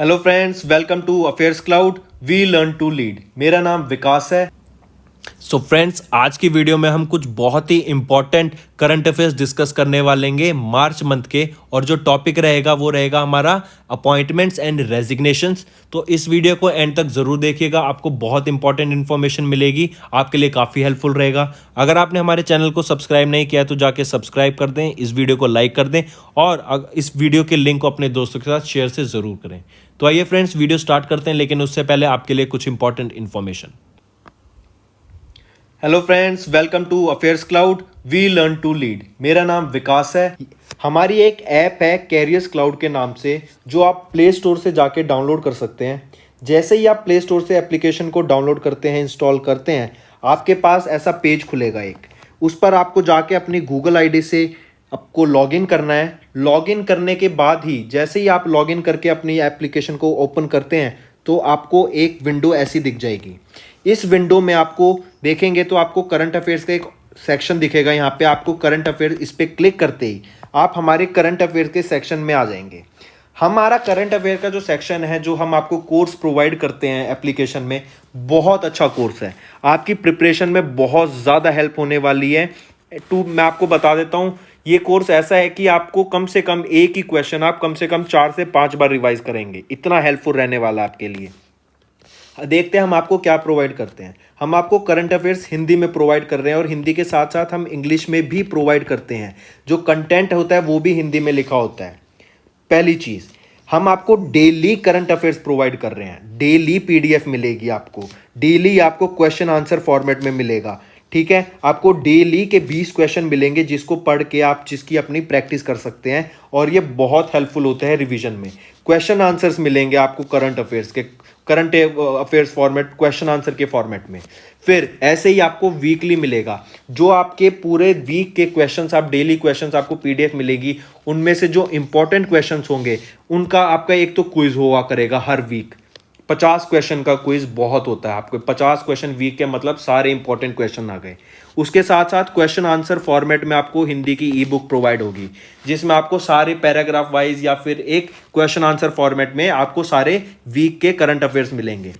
Hello friends, welcome to affairs cloud. We learn to lead. मेरा नाम विकास है। So friends, आज की वीडियो में हम कुछ बहुत ही इंपॉर्टेंट करंट अफेयर्स डिस्कस करने वाले हैं मार्च मंथ के। और जो टॉपिक रहेगा वो रहेगा हमारा अपॉइंटमेंट्स एंड रेजिग्नेशंस। तो इस वीडियो को एंड तक जरूर देखिएगा, आपको बहुत इंपॉर्टेंट इन्फॉर्मेशन मिलेगी, आपके लिए काफ़ी हेल्पफुल रहेगा। अगर आपने हमारे चैनल को सब्सक्राइब नहीं किया तो जाके सब्सक्राइब कर दें, इस वीडियो को लाइक कर दें और इस वीडियो के लिंक को अपने दोस्तों के साथ शेयर से ज़रूर करें। तो आइए फ्रेंड्स, वीडियो स्टार्ट करते हैं, लेकिन उससे पहले आपके लिए कुछ important information. Hello friends, welcome to affairs cloud. We learn to lead. मेरा नाम विकास है। हमारी एक ऐप है कैरियर्स क्लाउड के नाम से, जो आप प्ले स्टोर से जाके डाउनलोड कर सकते हैं। जैसे ही आप प्ले स्टोर से एप्लीकेशन को डाउनलोड करते हैं, इंस्टॉल करते हैं, आपके पास ऐसा पेज खुलेगा एक। उस पर आपको जाके अपनी गूगल आईडी से आपको लॉगिन करना है। लॉगिन करने के बाद ही जैसे ही आप लॉगिन करके अपनी एप्लीकेशन को ओपन करते हैं तो आपको एक विंडो ऐसी दिख जाएगी। इस विंडो में आपको देखेंगे तो आपको करंट अफेयर्स का एक सेक्शन दिखेगा। यहाँ पे आपको करंट अफेयर, इस पर क्लिक करते ही आप हमारे करंट अफेयर के सेक्शन में आ जाएंगे। हमारा करंट अफेयर का जो सेक्शन है, जो हम आपको कोर्स प्रोवाइड करते हैं एप्लीकेशन में, बहुत अच्छा कोर्स है। आपकी प्रिपरेशन में बहुत ज़्यादा हेल्प होने वाली है। मैं आपको बता देता हूँ, ये कोर्स ऐसा है कि आपको कम से कम एक ही क्वेश्चन आप कम से कम 4 से 5 बार रिवाइज करेंगे। इतना हेल्पफुल रहने वाला है आपके लिए। देखते हैं हम आपको क्या प्रोवाइड करते हैं। हम आपको करंट अफेयर्स हिंदी में प्रोवाइड कर रहे हैं और हिंदी के साथ साथ हम इंग्लिश में भी प्रोवाइड करते हैं। जो कंटेंट होता है वो भी हिंदी में लिखा होता है। पहली चीज़, हम आपको डेली करंट अफेयर्स प्रोवाइड कर रहे हैं। डेली पीडीएफ मिलेगी आपको, डेली आपको क्वेश्चन आंसर फॉर्मेट में मिलेगा। ठीक है, आपको डेली के 20 क्वेश्चन मिलेंगे, जिसको पढ़ के आप जिसकी अपनी प्रैक्टिस कर सकते हैं और ये बहुत हेल्पफुल होते हैं रिवीजन में। क्वेश्चन आंसर्स मिलेंगे आपको current affairs format, question answer के फॉर्मेट में। फिर ऐसे ही आपको वीकली मिलेगा, जो आपके पूरे वीक के क्वेश्चंस, आप डेली क्वेश्चंस आपको पीडीएफ मिलेगी। उनमें से जो इंपॉर्टेंट क्वेश्चंस होंगे उनका आपका एक तो क्विज हुआ करेगा हर वीक। 50 क्वेश्चन का क्विज बहुत होता है। आपको 50 क्वेश्चन वीक के मतलब सारे इंपॉर्टेंट क्वेश्चन आ गए। उसके साथ साथ क्वेश्चन आंसर फॉर्मेट में आपको हिंदी की ई बुक प्रोवाइड होगी, जिसमें आपको सारे पैराग्राफ वाइज या फिर एक क्वेश्चन आंसर फॉर्मेट में आपको सारे वीक के करंट अफेयर्स मिलेंगे।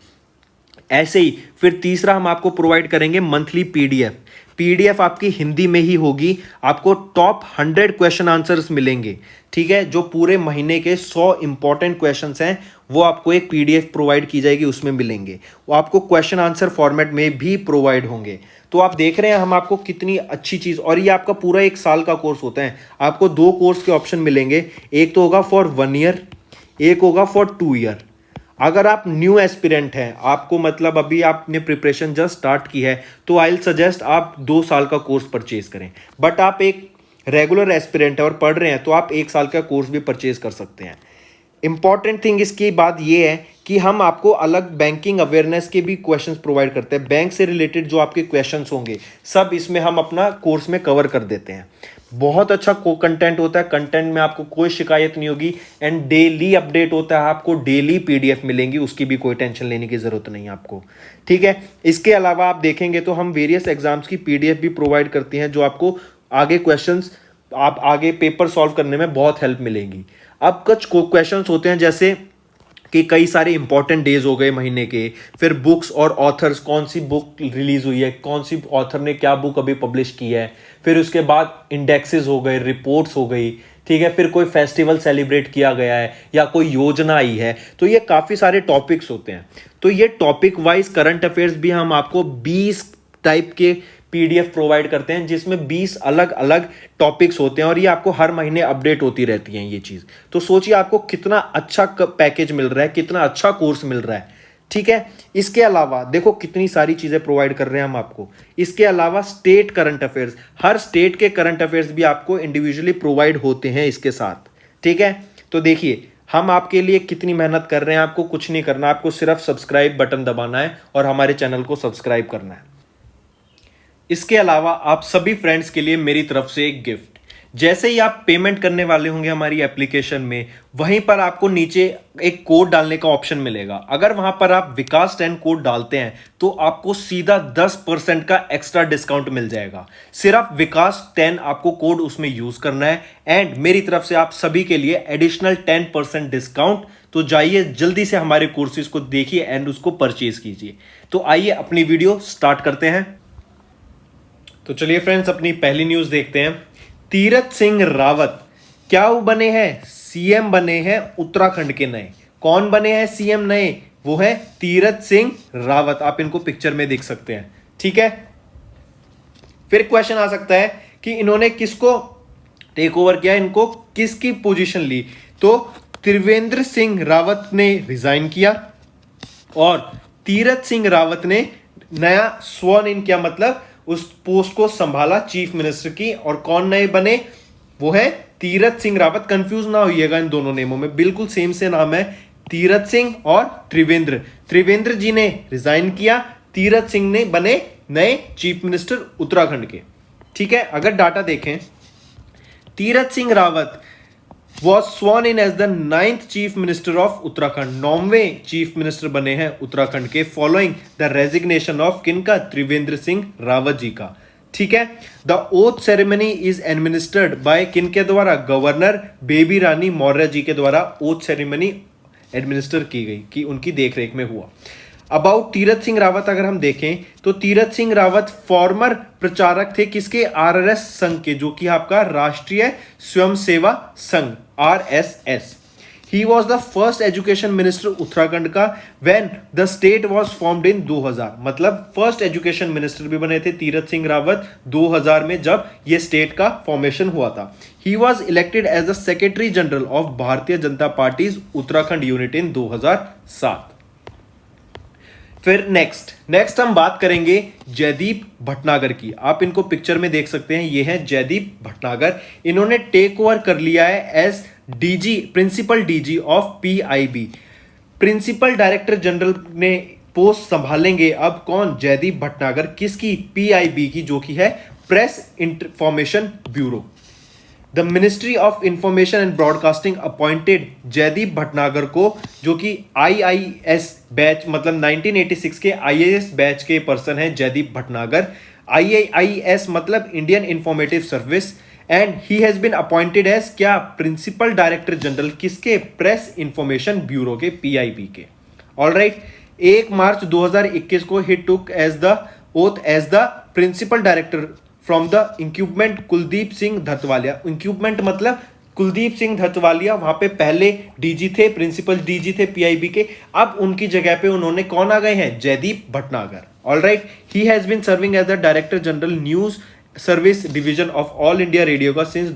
ऐसे ही फिर तीसरा हम आपको प्रोवाइड करेंगे मंथली पीडीएफ। पीडीएफ आपकी हिंदी में ही होगी। आपको टॉप 100 क्वेश्चन आंसर्स मिलेंगे। ठीक है, जो पूरे महीने के 100 इंपॉर्टेंट क्वेश्चंस हैं वो आपको एक पीडीएफ प्रोवाइड की जाएगी, उसमें मिलेंगे। वो आपको क्वेश्चन आंसर फॉर्मेट में भी प्रोवाइड होंगे। तो आप देख रहे हैं हम आपको कितनी अच्छी चीज़, और ये आपका पूरा 1 साल का कोर्स होता है। आपको 2 कोर्स के ऑप्शन मिलेंगे, एक तो होगा फॉर 1 ईयर, एक होगा फॉर 2 ईयर। अगर आप न्यू एस्पिरेंट हैं, आपको मतलब अभी आपने प्रिपरेशन जस्ट स्टार्ट की है, तो आई विल सजेस्ट आप 2 साल का कोर्स परचेज करें। बट आप एक रेगुलर एस्पिरेंट है और पढ़ रहे हैं तो आप 1 साल का कोर्स भी परचेज कर सकते हैं। इंपॉर्टेंट थिंग इसकी बात यह है कि हम आपको अलग बैंकिंग अवेयरनेस के भी क्वेश्चंस प्रोवाइड करते हैं। बैंक से रिलेटेड जो आपके क्वेश्चंस होंगे सब इसमें हम अपना कोर्स में कवर कर देते हैं। बहुत अच्छा कंटेंट होता है, कंटेंट में आपको कोई शिकायत नहीं होगी एंड डेली अपडेट होता है। आपको डेली पीडीएफ मिलेंगी, उसकी भी कोई टेंशन लेने की ज़रूरत नहीं है आपको। ठीक है, इसके अलावा आप देखेंगे तो हम वेरियस एग्जाम्स की पीडीएफ भी प्रोवाइड करती हैं, जो आपको आगे क्वेश्चंस, आप आगे पेपर सॉल्व करने में बहुत हेल्प मिलेगी। अब कुछ क्वेश्चंस होते हैं जैसे कि कई सारे इंपॉर्टेंट डेज हो गए महीने के, फिर बुक्स और ऑथर्स, कौन सी बुक रिलीज हुई है, कौन सी ऑथर ने क्या बुक अभी पब्लिश की है, फिर उसके बाद इंडेक्सेस हो गए, रिपोर्ट्स हो गई। ठीक है, फिर कोई फेस्टिवल सेलिब्रेट किया गया है या कोई योजना आई है। तो ये काफ़ी सारे टॉपिक्स होते हैं। तो ये टॉपिक वाइज करंट अफेयर्स भी हम आपको 20 टाइप के पीडीएफ प्रोवाइड करते हैं, जिसमें 20 अलग अलग टॉपिक्स होते हैं और ये आपको हर महीने अपडेट होती रहती हैं ये चीज़। तो सोचिए आपको कितना अच्छा पैकेज मिल रहा है, कितना अच्छा कोर्स मिल रहा है। ठीक है, इसके अलावा देखो कितनी सारी चीज़ें प्रोवाइड कर रहे हैं हम आपको। इसके अलावा स्टेट करंट अफेयर्स, हर स्टेट के करंट अफेयर्स भी आपको इंडिविजुअली प्रोवाइड होते हैं इसके साथ। ठीक है, तो देखिए हम आपके लिए कितनी मेहनत कर रहे हैं। आपको कुछ नहीं करना, आपको सिर्फ सब्सक्राइब बटन दबाना है और हमारे चैनल को सब्सक्राइब करना है। इसके अलावा आप सभी फ्रेंड्स के लिए मेरी तरफ से एक गिफ्ट। जैसे ही आप पेमेंट करने वाले होंगे हमारी एप्लीकेशन में, वहीं पर आपको नीचे एक कोड डालने का ऑप्शन मिलेगा। अगर वहां पर आप विकास 10 कोड डालते हैं तो आपको सीधा 10% का एक्स्ट्रा डिस्काउंट मिल जाएगा। सिर्फ विकास 10 आपको कोड उसमें यूज करना है एंड मेरी तरफ से आप सभी के लिए एडिशनल 10% डिस्काउंट तो जाइए जल्दी से हमारे कोर्सेज को देखिए एंड उसको परचेज कीजिए। तो आइए अपनी वीडियो स्टार्ट करते हैं। तो चलिए फ्रेंड्स, अपनी पहली न्यूज देखते हैं। तीरथ सिंह रावत क्या वो बने हैं सीएम बने हैं उत्तराखंड के नए। कौन बने हैं सीएम नए? वो है तीरथ सिंह रावत। आप इनको पिक्चर में देख सकते हैं, ठीक है। फिर क्वेश्चन आ सकता है कि इन्होंने किसको टेक ओवर किया, इनको किसकी पोजीशन ली? तो त्रिवेंद्र सिंह रावत ने रिजाइन किया और तीरथ सिंह रावत ने नया स्वॉन इन किया, मतलब उस पोस्ट को संभाला चीफ मिनिस्टर की। और कौन नए बने? वो है तीरथ सिंह रावत। कंफ्यूज ना होइएगा इन दोनों नेमों में, बिल्कुल सेम से नाम है, तीरथ सिंह और त्रिवेंद्र। त्रिवेंद्र जी ने रिजाइन किया, तीरथ सिंह ने बने नए चीफ मिनिस्टर उत्तराखंड के, ठीक है। अगर डाटा देखें, Tirath Singh Rawat was sworn in as the 9th chief minister of Uttarakhand. 9वें चीफ मिनिस्टर बने हैं उत्तराखंड के, फॉलोइंग द रेजिग्नेशन ऑफ किनका? त्रिवेंद्र सिंह रावत जी का, ठीक है। The oath ceremony is administered by किनके द्वारा? गवर्नर बेबी रानी मौर्य जी के द्वारा ओथ सेरेमनी एडमिनिस्टर की गई, कि उनकी देखरेख में हुआ। अबाउट तीरथ सिंह रावत अगर हम देखें तो तीरथ सिंह रावत फॉर्मर प्रचारक थे किसके? आरएसएस संघ के, जो कि आपका Rashtriya Swayamseva Sangh RSS. He was the first education minister Uttarakhand का when the state was formed in 2000। मतलब फर्स्ट एजुकेशन मिनिस्टर भी बने थे तीरथ सिंह रावत 2000 में, जब ये स्टेट का फॉर्मेशन हुआ था। He was elected as the secretary general of Bharatiya Janata party Uttarakhand unit in 2007। फिर नेक्स्ट हम बात करेंगे जयदीप भटनागर की। आप इनको पिक्चर में देख सकते हैं, ये है जयदीप भटनागर। इन्होंने टेक ओवर कर लिया है as DG, principal DG of PIB. Principal director general ने पोस्ट संभालेंगे अब कौन? जयदीप भटनागर। किसकी? पीआईबी की, जो कि है press information bureau. The ministry of information and broadcasting appointed Jaideep Bhatnagar को, जो कि आईआईएस बैच, मतलब 1986 के आईएएस बैच के पर्सन है जयदीप भटनागर। आईआईएस मतलब Indian informative service, and he has been appointed as क्या? प्रिंसिपल डायरेक्टर जनरल किसके? प्रेस इंफॉर्मेशन ब्यूरो के, पीआईबी के। ऑलराइट, 1 मार्च 2021 को he took as the oath as the principal director from the incumbent Kuldeep Singh Dhatwalia. Incumbent मतलब कुलदीप सिंह धतवालिया वहां पे पहले डीजी थे, प्रिंसिपल डीजी थे पीआईबी के। अब उनकी जगह पे उन्होंने कौन आ गए हैं? Jaideep Bhatnagar. Alright, he has been serving as the director general news service division of All India Radio का सिंस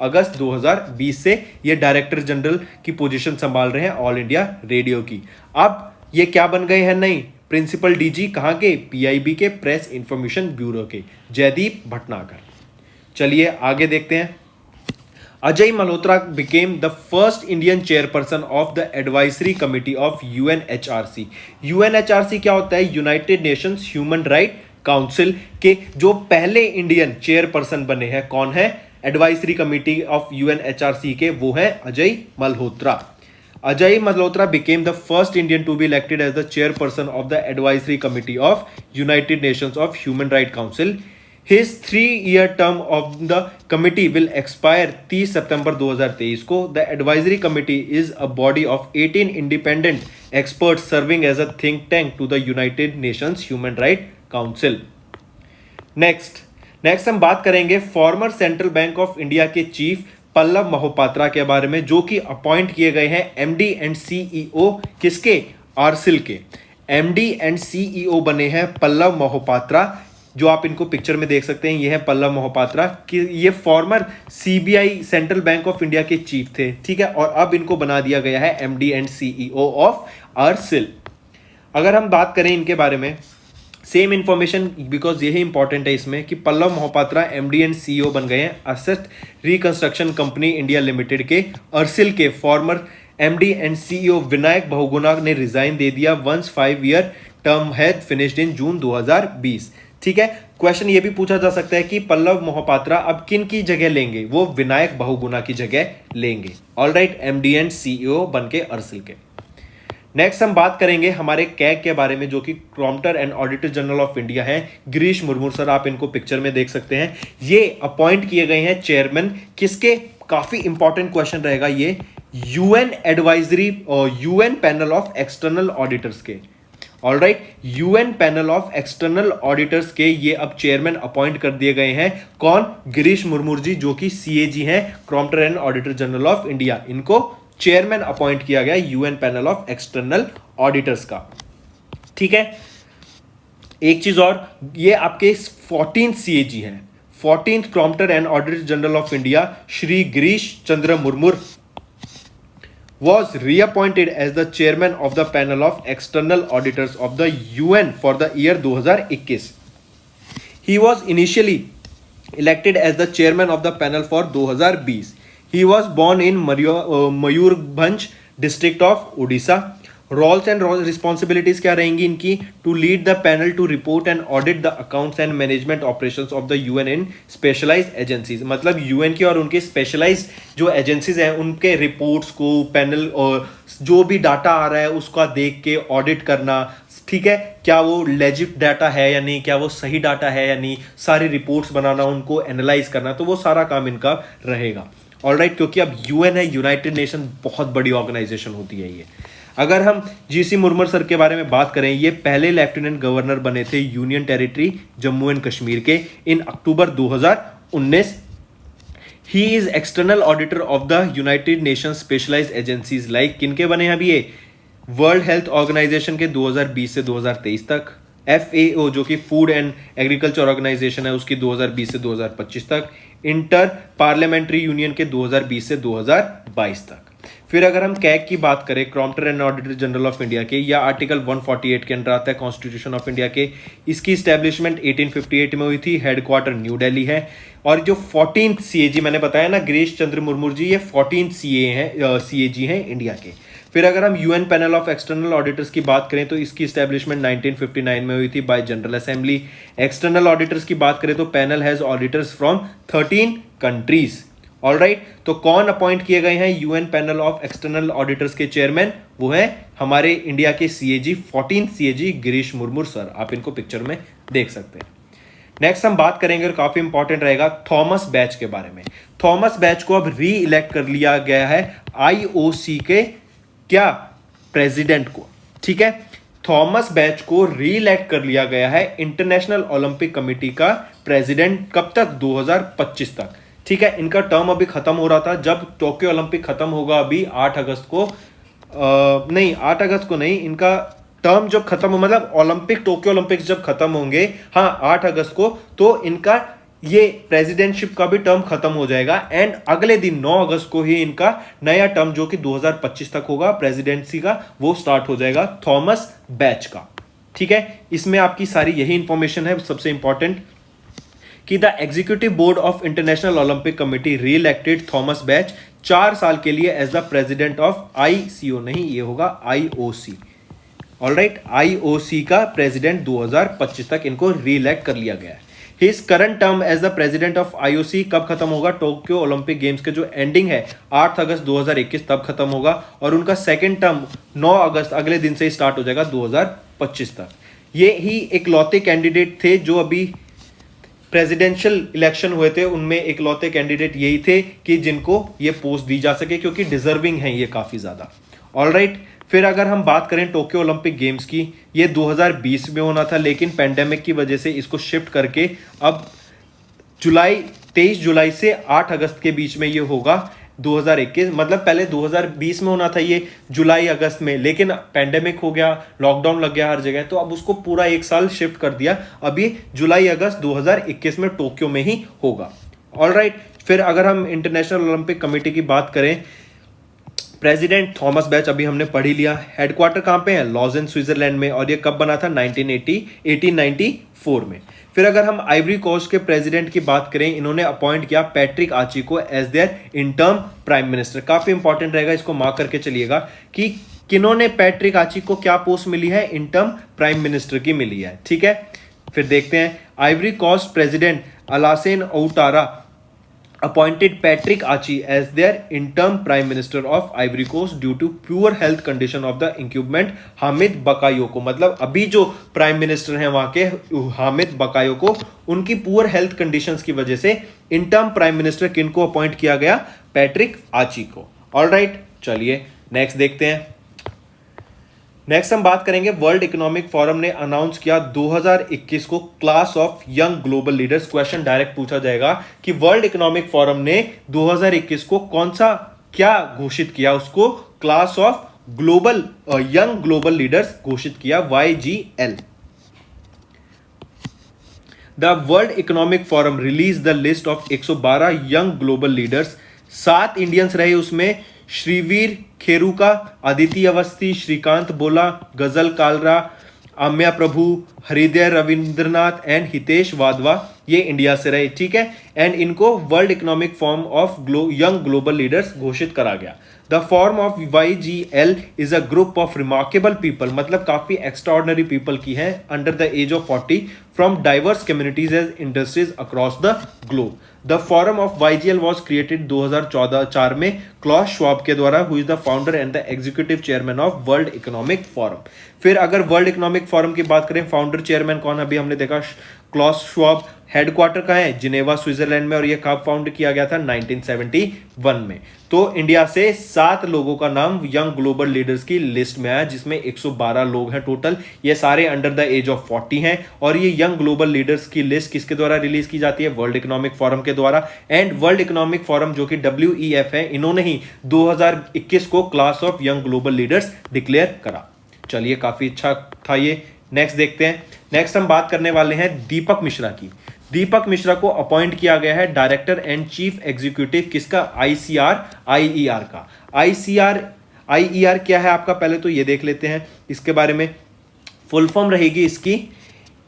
अगस्त 2020 से ये डायरेक्टर जनरल की पोजीशन संभाल रहे हैं ऑल इंडिया रेडियो की। अब ये क्या बन गए हैं? नहीं, प्रिंसिपल डीजी कहां के? पीआईबी के, प्रेस इंफॉर्मेशन ब्यूरो के, जयदीप भटनागर। चलिए आगे देखते हैं। Ajay Malhotra became the first Indian chairperson of the advisory committee of UNHRC. UNHRC क्या होता है? United Nations human right council के जो पहले इंडियन चेयरपर्सन बने हैं। कौन है? एडवाइजरी कमिटी ऑफ यूएनएचआरसी के, वो है Ajay Malhotra. Ajay Malhotra became the first Indian to be elected as the chairperson of the Advisory Committee of United Nations of Human Rights Council. His 3-year term of the committee will expire 30 सितंबर 2023 को। The Advisory Committee is a body of 18 independent experts serving as a think tank to the United Nations Human Rights Council. Next हम बात करेंगे farmer central bank of India के chief Pallav Mohapatra के बारे में, जो कि अपॉइंट किए गए हैं एमडी एंड सीईओ किसके? आरसिल के। एमडी एंड सीईओ बने हैं पल्लव मोहपात्रा, जो आप इनको पिक्चर में देख सकते हैं। ये है पल्लव मोहपात्रा कि ये farmer CBI central bank of India के चीफ थे, ठीक है। और अब इनको बना दिया गया है MD and CEO of ARCIL. अगर हम बात करें इनके बारे में, सेम इंफॉर्मेशन, बिकॉज यही इंपॉर्टेंट है इसमें कि Pallav Mohapatra MD and CEO बन गए हैं asset reconstruction company India limited के। अर्सिल के former MD and CEO Vinayak Bahuguna ने रिजाइन दे दिया once 5-year term had finished in June 2020, ठीक है। क्वेश्चन ये भी पूछा जा सकता है कि पल्लव मोहपात्रा अब किन की जगह लेंगे? वो विनायक बहुगुणा की जगह लेंगे। ऑलराइट, एमडी एंड सीईओ बन के अर्सिल के। नेक्स्ट हम बात करेंगे हमारे कैग के बारे में, जो कि comptroller and auditor general of India है, गिरीश मुर्मू सर, आप इनको पिक्चर में देख सकते हैं। ये अपॉइंट किए गए हैं चेयरमैन किसके, काफी इंपॉर्टेंट क्वेश्चन रहेगा ये, यूएन एडवाइजरी और UN panel of external auditors के। Alright, UN panel of external auditors के ये अब चेयरमैन अपॉइंट कर दिए गए हैं। कौन? गिरीश मुर्मू जी, जो कि सीएजी हैं, comptroller and auditor general of India. इनको चेयरमैन अपॉइंट किया गया UN panel of external auditors का। ठीक है, एक चीज और, ये आपके 14th सीएजी हैं, 14th comptroller and auditor general of India, Shri Girish Chandra Murmu was reappointed as the chairman of the panel of external auditors of the UN for the year 2021. He was initially elected as the chairman of the panel for 2020. He was born in Mayurbhanj district of Odisha. Roles and responsibilities क्या रहेंगी इनकी? To lead the panel to report and audit the accounts and management operations of the UN in specialised agencies. मतलब UN की और उनके specialised जो agencies हैं उनके रिपोर्ट्स को पैनल और जो भी डाटा आ रहा है उसका देख के ऑडिट करना। ठीक है, क्या वो लेजिट डाटा है या नहीं, क्या वो सही डाटा है या नहीं, सारी रिपोर्ट्स बनाना, उनको एनालाइज करना, तो वो सारा काम इनका रहेगा। ऑलराइट, क्योंकि अब यूएन है, यूनाइटेड नेशन, बहुत बड़ी ऑर्गेनाइजेशन होती है ये। अगर हम जीसी मुर्मू सर के बारे में बात करें, ये पहले लेफ्टिनेंट गवर्नर बने थे union territory Jammu and Kashmir के in October 2019। He is external auditor of the United Nation specialised agencies like, किनके बने हैं अभी ये? वर्ल्ड हेल्थ ऑर्गेनाइजेशन के 2020 से 2023 तक, FAO जो कि फूड एंड एग्रीकल्चर ऑर्गेनाइजेशन है उसकी 2020 से 2025 तक, इंटर पार्लियामेंट्री यूनियन के 2020 से 2022 तक। फिर अगर हम कैग की बात करें, comptroller and auditor general of India के, या आर्टिकल 148 के अंडर आता है कॉन्स्टिट्यूशन ऑफ इंडिया के। इसकी इस्टेब्लिशमेंट 1858 में हुई थी, हेडक्वार्टर न्यू दिल्ली है। और जो 14th सीएजी मैंने बताया ना, गिरीश चंद्र मुर्मू जी, ये 14th सीएजी हैं इंडिया के। फिर अगर हम UN panel of external auditors की बात करें तो इसकी इस्टेब्लिशमेंट 1959 में हुई थी bye general assembly. External auditors की बात करें तो panel has auditors from 13 countries. Alright, तो कौन अपॉइंट किए गए हैं UN panel of external auditors के चेयरमैन? वो है हमारे इंडिया के CAG, 14th CAG Girish Murmu sir, आप इनको पिक्चर में देख सकते हैं। नेक्स्ट हम बात करेंगे और काफी इंपॉर्टेंट रहेगा थॉमस बैच के बारे में। थॉमस बैच को अब री इलेक्ट कर लिया गया है आईओसी के क्या प्रेसिडेंट को। ठीक है, थॉमस बैच को री इलेक्ट कर लिया गया है इंटरनेशनल ओलंपिक कमेटी का प्रेसिडेंट। कब तक? 2025 तक। ठीक है, इनका टर्म अभी खत्म हो रहा था, जब टोक्यो ओलंपिक खत्म होगा अभी 8 अगस्त को, नहीं 8 अगस्त को नहीं, इनका टर्म जब खत्म हो, मतलब ओलंपिक, टोक्यो ओलंपिक्स जब खत्म होंगे, हाँ 8 अगस्त को, तो इनका ये प्रेसिडेंटशिप का भी टर्म खत्म हो जाएगा। एंड अगले दिन 9 अगस्त को ही इनका नया टर्म जो कि 2025 तक होगा प्रेसिडेंसी का, वो स्टार्ट हो जाएगा थॉमस बैच का। ठीक है, इसमें आपकी सारी यही इंफॉर्मेशन है। सबसे इंपॉर्टेंट कि the executive board of International Olympic Committee reelected Thomas Bach 4 साल के लिए as the president of ICO, नहीं ये होगा आईओसी। ऑलराइट, आईओसी का प्रेसिडेंट 2025 तक इनको री इलेक्ट कर लिया गया है। His current term as the president of IOC कब खत्म होगा? टोक्यो ओलंपिक गेम्स के जो एंडिंग है 8 अगस्त 2021 तब खत्म होगा, और उनका सेकेंड टर्म 9 अगस्त अगले दिन से ही स्टार्ट हो जाएगा 2025 तक। ये ही एक लौते कैंडिडेट थे जो अभी प्रेसिडेंशियल इलेक्शन हुए थे, उनमें एक लौते कैंडिडेट यही थे कि जिनको ये पोस्ट दी जा सके, क्योंकि डिजर्विंग है ये काफी ज्यादा। ऑलराइट, फिर अगर हम बात करें टोक्यो ओलंपिक गेम्स की, ये 2020 में होना था, लेकिन पेंडेमिक की वजह से इसको शिफ्ट करके अब 23 जुलाई से 8 अगस्त के बीच में ये होगा 2021। मतलब पहले 2020 में होना था ये जुलाई अगस्त में, लेकिन पेंडेमिक हो गया, लॉकडाउन लग गया हर जगह, तो अब उसको पूरा 1 साल शिफ्ट कर दिया। अभी जुलाई अगस्त 2021 में टोक्यो में ही होगा। ऑलराइट, फिर अगर हम इंटरनेशनल ओलंपिक कमेटी की बात करें, प्रेसिडेंट थॉमस बैच अभी हमने पढ़ ही लिया। हेडक्वार्टर कहाँ पे है? लॉजेन स्विट्जरलैंड में, और ये कब बना था? 1894 में। फिर अगर हम आइवरी कोस्ट के प्रेसिडेंट की बात करें, इन्होंने अपॉइंट किया पैट्रिक आची को as their interim prime minister. काफी इंपॉर्टेंट रहेगा, इसको मार्क करके चलिएगा कि किन्होंने पैट्रिक आची को क्या पोस्ट मिली है? इंटर्म प्राइम मिनिस्टर की मिली है। ठीक है, फिर देखते हैं Ivory Coast president Alassane Ouattara appointed Patrick Achi as their interim prime minister of Ivory Coast due to poor health condition of the incumbent Hamid बकायोको। मतलब अभी जो प्राइम मिनिस्टर हैं वहां के हामिद बकायोको, उनकी पुअर हेल्थ कंडीशंस की वजह से इंटर्म प्राइम मिनिस्टर किनको अपॉइंट किया गया? पैट्रिक आची को। ऑलराइट, चलिए नेक्स्ट देखते हैं। नेक्स्ट हम बात करेंगे, वर्ल्ड इकोनॉमिक फोरम ने अनाउंस किया 2021 को class of young global leaders. Question direct पूछा जाएगा कि वर्ल्ड इकोनॉमिक फोरम ने 2021 को कौन सा क्या घोषित किया? उसको class of global young global leaders घोषित किया, YGL। The world Economic forum release the list of 112 young global leaders. 7 Indians रहे उसमें, श्रीवीर खेरुका, अदिति अवस्थी, श्रीकांत बोला, गजल कालरा, आम्या प्रभु, हृदय रविंद्रनाथ एंड हितेश वाधवा, ये इंडिया से रहे। ठीक है, एंड इनको World Economic Forum of young global leaders घोषित करा गया। The forum of YGL is a group of remarkable people, मतलब काफी एक्स्ट्राऑर्डिनरी पीपल की है, under the age of 40 from diverse communities and industries across the globe. The forum of YGL was created 2004 में Klaus Schwab के द्वारा, who is the founder and the executive chairman of World Economic Forum. फिर अगर world Economic forum की बात करें, founder chairman कौन? अभी हमने देखा क्लॉस श्वाब। हेडक्वार्टर कहाँ है? जिनेवा स्विट्जरलैंड में, और ये कब फाउंड किया गया था? 1971 में। तो इंडिया से 7 लोगों का नाम यंग ग्लोबल लीडर्स की लिस्ट में आया, जिसमें 112 लोग हैं टोटल। ये सारे अंडर द एज ऑफ 40 हैं, और ये यंग ग्लोबल लीडर्स की लिस्ट किसके द्वारा रिलीज की जाती है? वर्ल्ड इकोनॉमिक फोरम के द्वारा। एंड वर्ल्ड इकोनॉमिक फोरम जो कि WEF है, इन्होंने ही 2021 को class of young global leaders declare करा। चलिए, काफी अच्छा था ये। नेक्स्ट देखते हैं। नेक्स्ट हम बात करने वाले हैं दीपक मिश्रा की। दीपक मिश्रा को अपॉइंट किया गया है डायरेक्टर एंड चीफ एग्जीक्यूटिव किसका? ICR का। ICR क्या है आपका? पहले तो ये देख लेते हैं इसके बारे में। फुल फॉर्म रहेगी इसकी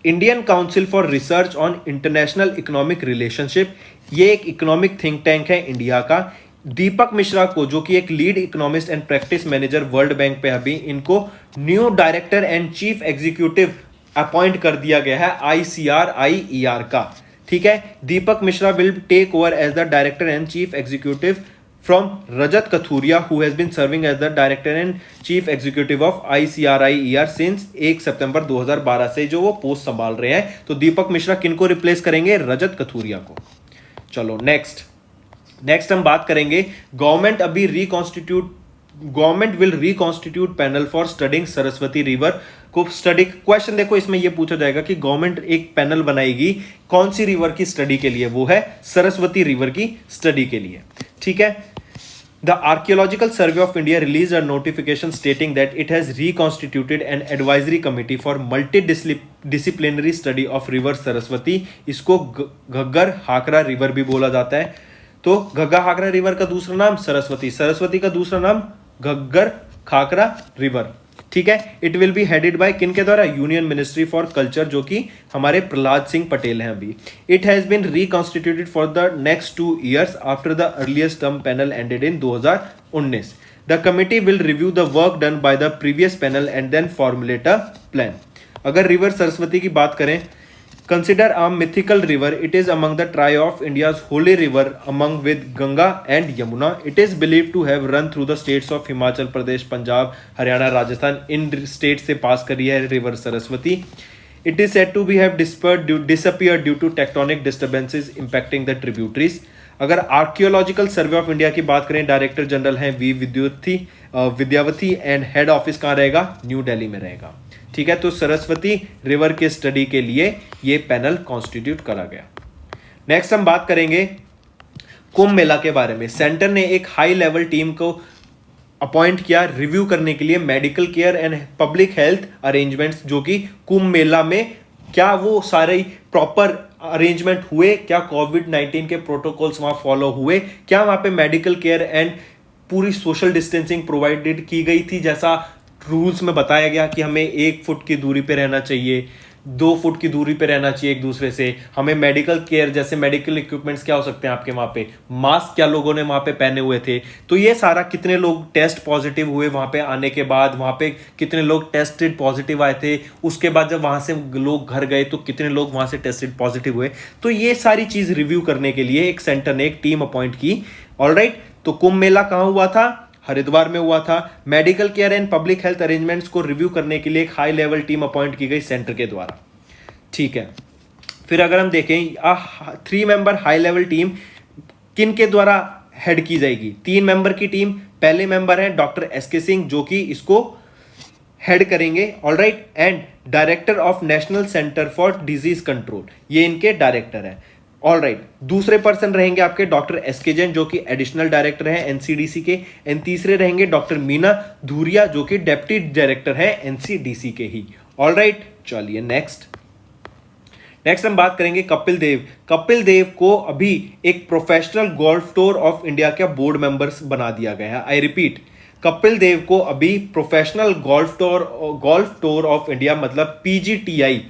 Indian council for research on international economic relationship. ये एक इकोनॉमिक थिंक टैंक है इंडिया का। दीपक मिश्रा को, जो कि एक lead economist and practice manager world bank पे, अभी इनको new director and chief executive appoint कर दिया गया है ICR का। ठीक है, Deepak Mishra will take over as the director and chief executive from Rajat Kathuria, who has been serving as the director and chief executive of ICR since 1 सितंबर 2012 से जो वो पोस्ट संभाल रहे हैं। तो दीपक मिश्रा किनको रिप्लेस करेंगे? रजत कथुरिया को। चलो नेक्स्ट हम बात करेंगे, government will reconstitute panel for studying Saraswati river को स्टडी। क्वेश्चन देखो, इसमें यह पूछा जाएगा कि गवर्नमेंट एक पैनल बनाएगी कौन सी रिवर की स्टडी के लिए? वो है सरस्वती रिवर की स्टडी के लिए। ठीक है, the archaeological Survey of India release a notification stating that it has reconstituted an advisory committee for multi disciplinary study of river Saraswati. इसको घग्गर हाकरा रिवर भी बोला जाता है। तो घग्गा हाकरा रिवर का दूसरा नाम सरस्वती का दूसरा नाम घग्गर खाकरा रिवर। ठीक है, it will be headed by किन के द्वारा? यूनियन मिनिस्ट्री फॉर कल्चर, जो कि हमारे प्रहलाद सिंह पटेल हैं अभी। It has been reconstituted for the next 2 years after the earliest term panel ended in 2019। The committee will review the work done by the previous panel and then formulate a plan. अगर river Saraswati की बात करें, consider a mythical river. It is among the tribe of India's holy river, among with Ganga and Yamuna. It is believed to have run through the states of Himachal Pradesh, Punjab, Haryana, Rajasthan. In state से पास करी है river Saraswati. It is said to be have disappeared due to tectonic disturbances impacting the tributaries. अगर Archaeological Survey of India की बात करें, director general हैं V Vidyavati and head office कहाँ रहेगा? न्यू दिल्ली में रहेगा। ठीक है, तो सरस्वती रिवर के स्टडी के लिए ये पैनल कॉन्स्टिट्यूट करा गया। नेक्स्ट हम बात करेंगे कुंभ मेला के बारे में। सेंटर ने एक हाई लेवल टीम को अपॉइंट किया रिव्यू करने के लिए medical care and public health arrangements, जो कि कुंभ मेला में क्या वो सारे प्रॉपर अरेंजमेंट हुए, क्या कोविड-19 के प्रोटोकॉल्स वहां फॉलो हुए, क्या वहां पे मेडिकल केयर एंड पूरी सोशल डिस्टेंसिंग प्रोवाइडेड की गई थी, जैसा रूल्स में बताया गया कि हमें 1 फुट की दूरी पे रहना चाहिए, 2 फुट की दूरी पे रहना चाहिए एक दूसरे से, हमें मेडिकल केयर जैसे मेडिकल इक्विपमेंट्स क्या हो सकते हैं आपके वहां पे, मास्क क्या लोगों ने वहां पे पहने हुए थे, तो ये सारा कितने लोग टेस्ट पॉजिटिव हुए वहां पे आने के बाद, वहां पे कितने लोग टेस्टेड पॉजिटिव आए थे, उसके बाद जब वहां से लोग घर गए तो कितने लोग वहां से टेस्टेड पॉजिटिव हुए। तो ये सारी चीज रिव्यू करने के लिए एक सेंटर ने एक टीम अपॉइंट की। ऑलराइट, तो कुंभ मेला कहां हुआ था? हरिद्वार में हुआ था। Medical care and public health arrangements को रिव्यू करने के लिए एक हाई लेवल टीम अपॉइंट की गई सेंटर के द्वारा। ठीक है, फिर अगर हम देखें 3 मेंबर हाई लेवल टीम किन के द्वारा हेड की जाएगी? 3 मेंबर की टीम। पहले मेंबर है डॉक्टर एसके सिंह जो कि इसको हेड करेंगे। Alright, and director of national centre for disease control, ये इनके डायरेक्टर है। ऑलराइट, दूसरे पर्सन रहेंगे आपके डॉक्टर एसके जैन जो कि एडिशनल डायरेक्टर हैं एनसीडीसी के, एंड तीसरे रहेंगे डॉक्टर मीना धूरिया जो कि डेप्टी डायरेक्टर हैं एनसीडीसी के ही। ऑलराइट, चलिए नेक्स्ट हम बात करेंगे कपिल देव। कपिल देव को अभी एक professional Golf Tour of India का बोर्ड मेंबर्स बना दिया गया है। आई रिपीट, कपिल देव को अभी professional Golf Tour of India मतलब पीजीटीआई,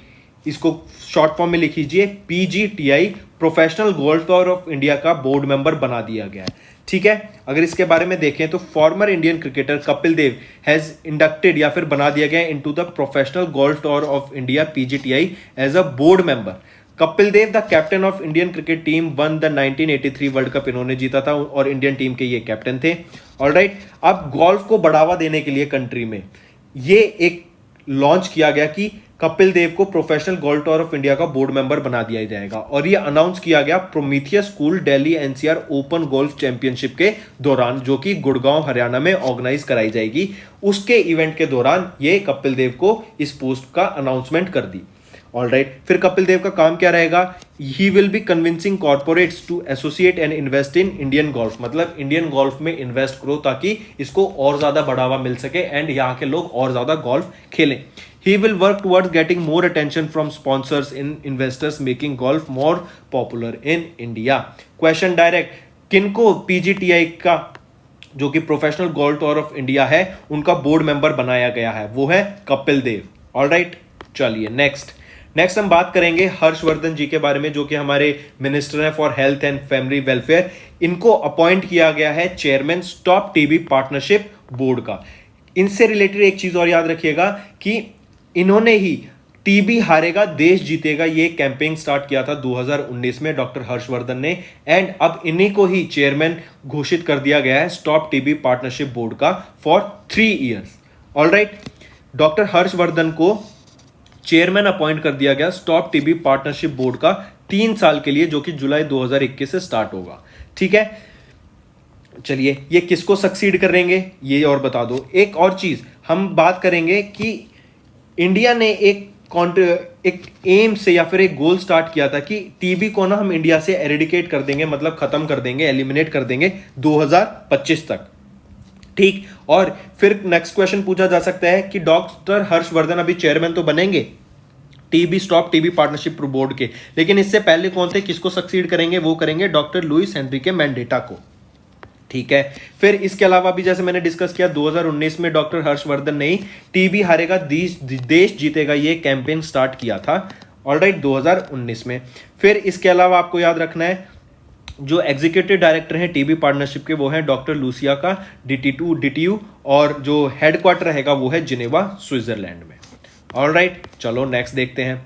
इसको शॉर्ट फॉर्म में लिख लीजिए PGTI, professional Golf Tour of India का बोर्ड मेंबर बना दिया गया है। ठीक है, अगर इसके बारे में देखें तो former Indian cricketer Kapil Dev has inducted या फिर बना दिया गया into the Professional Golf Tour of India PGTI as a board member. Kapil Dev the captain of Indian cricket team won the 1983 world cup इन्होंने जीता था और इंडियन टीम के ये कैप्टन थे। ऑलराइट, अब गोल्फ को बढ़ावा देने के लिए कंट्री में ये एक लॉन्च किया गया कि कपिल देव को professional Golf Tour of India का बोर्ड मेंबर बना दिया जाएगा, और ये अनाउंस किया गया Prometheus school Delhi NCR open golf championship के दौरान जो कि गुड़गांव हरियाणा में ऑर्गेनाइज कराई जाएगी। उसके इवेंट के दौरान ये कपिल देव को इस पोस्ट का अनाउंसमेंट कर दी। ऑलराइट, फिर कपिल देव का काम क्या रहेगा? He will be convincing corporates to associate and invest in Indian golf, मतलब इंडियन गोल्फ में इन्वेस्ट करो ताकि इसको और ज्यादा बढ़ावा मिल सके एंड यहाँ के लोग और ज्यादा गोल्फ खेलें। He will work towards getting more attention from sponsors and investors, making golf more popular in India. Question direct, किनको पीजीटीआई का जो कि professional Golf Tour of India है उनका बोर्ड मेंबर बनाया गया है? वो है कपिल देव। ऑलराइट, चलिए नेक्स्ट हम बात करेंगे हर्षवर्धन जी के बारे में जो कि हमारे मिनिस्टर हैं for health and family welfare. इनको अपॉइंट किया गया है chairman stop TB partnership board का। इनसे रिलेटेड एक चीज और याद रखिएगा कि इन्होंने ही टीबी हारेगा देश जीतेगा ये कैंपेन स्टार्ट किया था 2019 में डॉक्टर हर्षवर्धन ने, एंड अब इन्हीं को ही चेयरमैन घोषित कर दिया गया है स्टॉप टीबी पार्टनरशिप बोर्ड का for 3 years. Alright, doctor Harshvardhan को चेयरमैन अपॉइंट कर दिया गया स्टॉप टीबी पार्टनरशिप बोर्ड का 3 साल के लिए जो कि जुलाई 2021 से स्टार्ट होगा। ठीक है, चलिए ये किसको सक्सीड करेंगे ये और बता दो। एक और चीज हम बात करेंगे कि इंडिया ने एक एम से या फिर एक गोल स्टार्ट किया था कि टीबी को ना हम इंडिया से एरेडिकेट कर देंगे, मतलब खत्म कर देंगे, एलिमिनेट कर देंगे 2025 तक। ठीक, और फिर नेक्स्ट क्वेश्चन पूछा जा सकता है कि डॉक्टर हर्षवर्धन अभी चेयरमैन तो बनेंगे TB stop TB partnership board के, लेकिन इससे पहले कौन थे, किसको सक्सीड करेंगे? वो करेंगे डॉक्टर लुइस हेनरिके मैंडेटा को। ठीक है, फिर इसके अलावा भी जैसे मैंने डिस्कस किया 2019 में डॉक्टर हर्षवर्धन ने टीबी हारेगा देश जीतेगा ये कैंपेन स्टार्ट किया था। ऑलराइट, 2019 में। फिर इसके अलावा आपको याद रखना है जो एग्जीक्यूटिव डायरेक्टर हैं टीबी पार्टनरशिप के वो हैं डॉक्टर लूसिया का डीटीयू, और जो हेडक्वार्टर रहेगा वो है जिनेवा स्विट्जरलैंड में। ऑलराइट, चलो नेक्स्ट देखते हैं।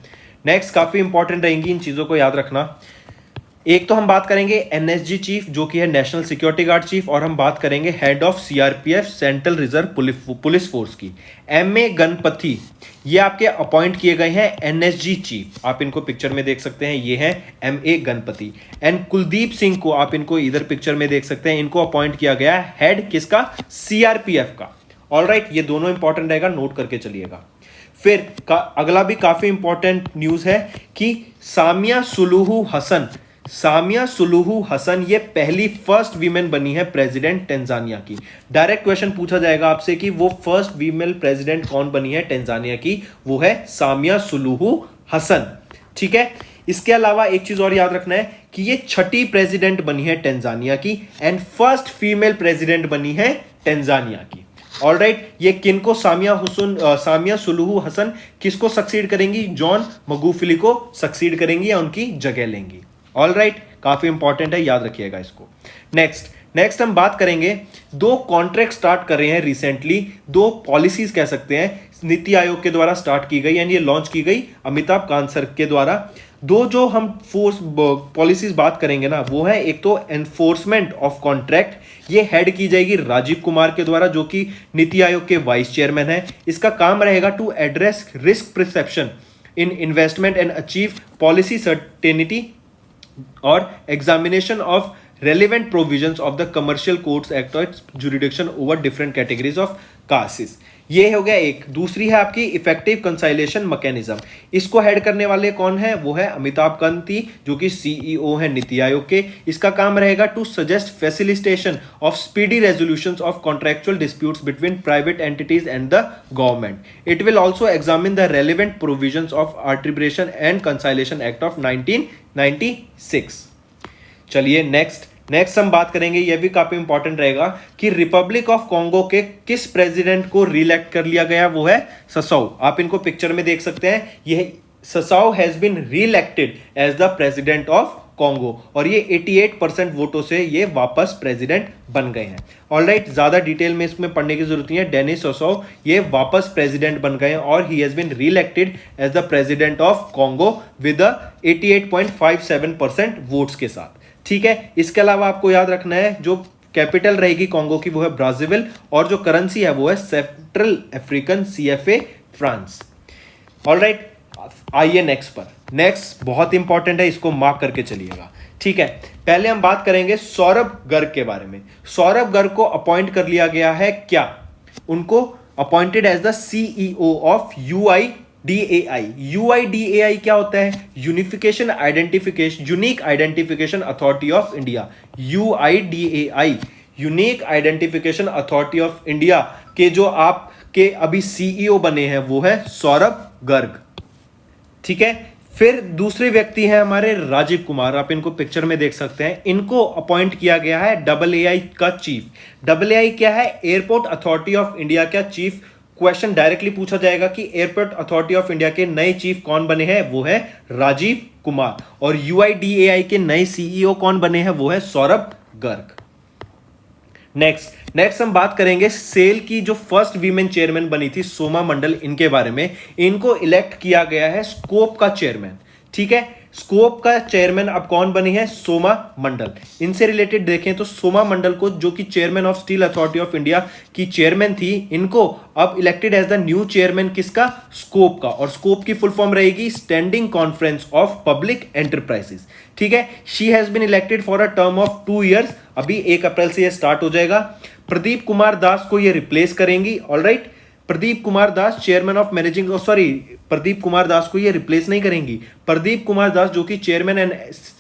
नेक्स्ट काफी इंपॉर्टेंट रहेंगी, इन चीजों को याद रखना। एक तो हम बात करेंगे एनएसजी चीफ जो कि है नेशनल सिक्योरिटी गार्ड चीफ, और हम बात करेंगे head of CRPF central reserve police force की एमए गणपति, ये आपके अपॉइंट किए गए हैं एनएसजी चीफ। आप इनको पिक्चर में देख सकते हैं, ये है एमए गणपति। एंड कुलदीप सिंह को आप इनको इधर पिक्चर में देख सकते हैं, इनको अपॉइंट किया गया है हेड किसका? सीआरपीएफ का। ऑलराइट, ये दोनों इंपॉर्टेंट रहेगा, नोट करके चलिएगा। फिर अगला भी काफी इंपॉर्टेंट न्यूज है कि सामिया सुलूहू हसन ये पहली फर्स्ट वीमेन बनी है प्रेसिडेंट टेंजानिया की। डायरेक्ट क्वेश्चन पूछा जाएगा आपसे कि वो फर्स्ट फीमेल प्रेसिडेंट कौन बनी है टेंजानिया की? वो है सामिया सुलूहू हसन। ठीक है, इसके अलावा एक चीज और याद रखना है कि ये 6ठी प्रेसिडेंट बनी है टेंजानिया की एंड फर्स्ट फीमेल प्रेसिडेंट बनी है टेंजानिया की। ऑलराइट, ये किनको, सामिया सुलूहू हसन किसको सक्सीड करेंगी? जॉन मगुफली को सक्सीड करेंगी या उनकी जगह लेंगी। ऑलराइट, काफी इंपॉर्टेंट है, याद रखिएगा इसको। नेक्स्ट हम बात करेंगे, दो कॉन्ट्रैक्ट स्टार्ट कर रहे हैं रिसेंटली, दो पॉलिसीज कह सकते हैं, नीति आयोग के द्वारा स्टार्ट की गई यानी ये लॉन्च की गई अमिताभ कांत सर के द्वारा। दो जो हम फोर्स पॉलिसीज बात करेंगे ना, वो है एक तो एनफोर्समेंट ऑफ कॉन्ट्रैक्ट, ये हेड की जाएगी राजीव कुमार के द्वारा जो कि नीति आयोग के वाइस चेयरमैन है। इसका काम रहेगा to address risk perception in investment and achieve policy certainty और examination of relevant provisions of the commercial courts act or its jurisdiction over different categories of cases। ये हो गया एक। दूसरी है आपकी इफेक्टिव कंसाइलेशन मैकेनिज्म, इसको हेड करने वाले कौन है? वो है अमिताभ कांत जो कि सीईओ है नीति आयोग के। इसका काम रहेगा to suggest facilitation of speedy resolutions of contractual disputes between private entities and the government. It will also examine the relevant provisions of arbitration and conciliation act of 1996। चलिए नेक्स्ट हम बात करेंगे, यह भी काफी इंपॉर्टेंट रहेगा कि रिपब्लिक ऑफ कॉन्गो के किस प्रेसिडेंट को रिइलेक्ट कर लिया गया? वो है ससाऊ। आप इनको पिक्चर में देख सकते हैं, यह Sassou has been reelected as the president of Congo और ये 88% वोटों से ये वापस प्रेसिडेंट बन गए हैं। ऑलराइट, ज्यादा डिटेल में इसमें पढ़ने की जरूरत नहीं है। डेनिस ससाऊ ये वापस प्रेसिडेंट बन गए हैं और he has been reelected as the president of Congo with 88.57% votes के साथ। ठीक है, इसके अलावा आपको याद रखना है जो कैपिटल रहेगी कॉन्गो की वो है ब्राजील और जो करेंसी है वो है central African CFA France. Alright, आइए नेक्स्ट बहुत इंपॉर्टेंट है, इसको मार्क करके चलिएगा। ठीक है, पहले हम बात करेंगे सौरभ गर्ग के बारे में। सौरभ गर्ग को अपॉइंट कर लिया गया है क्या? उनको appointed as the CEO of UIDAI। UIDAI क्या होता है? Unique identification authority of India. UIDAI unique identification authority of India के जो आपके अभी CEO बने हैं वो है सौरभ गर्ग। ठीक है, फिर दूसरे व्यक्ति हैं हमारे राजीव कुमार, आप इनको पिक्चर में देख सकते हैं। इनको अपॉइंट किया गया है AA का चीफ। AA क्या है? एयरपोर्ट अथॉरिटी ऑफ इंडिया का चीफ। क्वेश्चन डायरेक्टली पूछा जाएगा कि एयरपोर्ट अथॉरिटी ऑफ इंडिया के नए चीफ कौन बने हैं? वो है राजीव कुमार। और UIDAI के नए CEO कौन बने हैं? वो है सौरभ गर्ग। नेक्स्ट हम बात करेंगे सेल की जो फर्स्ट वीमेन चेयरमैन बनी थी सोमा मंडल, इनके बारे में। इनको इलेक्ट किया गया है स्कोप का चेयरमैन। ठीक है, स्कोप का चेयरमैन अब कौन बनी है? सोमा मंडल। इनसे रिलेटेड देखें तो सोमा मंडल को जो कि chairman of Steel Authority of India की चेयरमैन थी, इनको अब elected as the new chairman किसका? स्कोप का। और स्कोप की फुल फॉर्म रहेगी standing conference of public enterprises. ठीक है, she has been elected for a term of 2 years। अभी 1 अप्रैल से यह स्टार्ट हो जाएगा। प्रदीप कुमार दास को ये रिप्लेस करेंगी। Alright, Pradeep Kumar Das chairman of Pradeep Kumar Das को ये रिप्लेस नहीं करेंगी। प्रदीप कुमार दास जो कि chairman and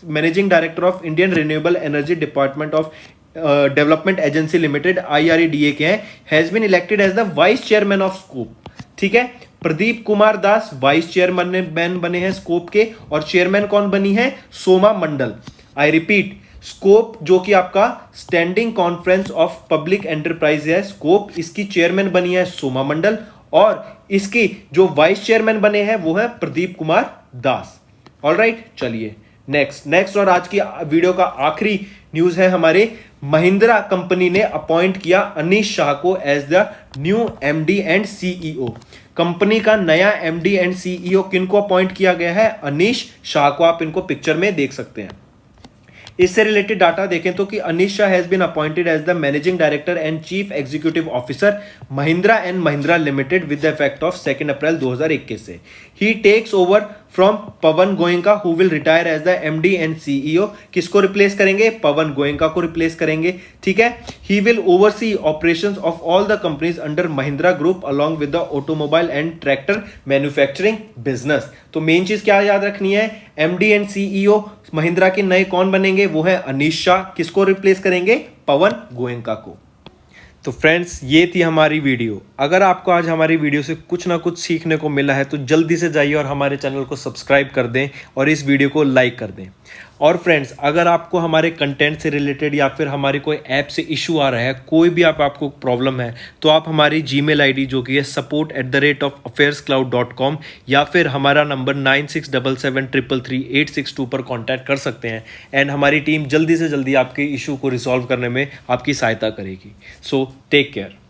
managing director of Indian renewable energy department of development agency limited IREDA के हैं, has been elected as the vice chairman of SCOPE. ठीक है, प्रदीप कुमार दास वाइस चेयरमैन बने हैं स्कोप के और चेयरमैन कौन बनी है? Soma Mandal. I repeat, SCOPE जो कि आपका standing conference of public enterprise है स्कोप, इसकी चेयरमैन बनी है सोमा मंडल और इसकी जो वाइस चेयरमैन बने हैं वो है प्रदीप कुमार दास। ऑलराइट, चलिए नेक्स्ट और आज की वीडियो का आखिरी न्यूज है हमारे महिंद्रा कंपनी ने अपॉइंट किया अनीश शाह को as the new MD and CEO। Company का नया MD एंड CEO किनको अपॉइंट किया गया है? अनीश शाह को। आप इनको पिक्चर में देख सकते हैं। इससे रिलेटेड डाटा देखें तो कि Anish Shah has been appointed as the managing director and chief executive officer Mahindra and Mahindra limited with the effect of 2 April 2021 से। He takes over from Pawan Goenka who will retire as the MD and CEO। किसको replace करेंगे? पवन गोयनका को replace करेंगे। ठीक है, he will oversee operations of all the companies under Mahindra group along with the automobile and tractor manufacturing business. तो main चीज क्या याद रखनी है? MD एंड CEO महिंद्रा के नए कौन बनेंगे? वो है अनीश शाह। किसको रिप्लेस करेंगे? पवन गोयनका को। तो फ्रेंड्स, ये थी हमारी वीडियो। अगर आपको आज हमारी वीडियो से कुछ ना कुछ सीखने को मिला है तो जल्दी से जाइए और हमारे चैनल को सब्सक्राइब कर दें और इस वीडियो को लाइक कर दें। और फ्रेंड्स, अगर आपको हमारे कंटेंट से रिलेटेड या फिर हमारे कोई ऐप से इशू आ रहा है, कोई भी आपको प्रॉब्लम है, तो आप हमारी जीमेल आईडी जो कि है support@affairscloud.com या फिर हमारा नंबर 9677333862 पर कांटेक्ट कर सकते हैं एंड हमारी टीम जल्दी से जल्दी आपके इशू को रिजॉल्व करने में आपकी सहायता करेगी। So take care.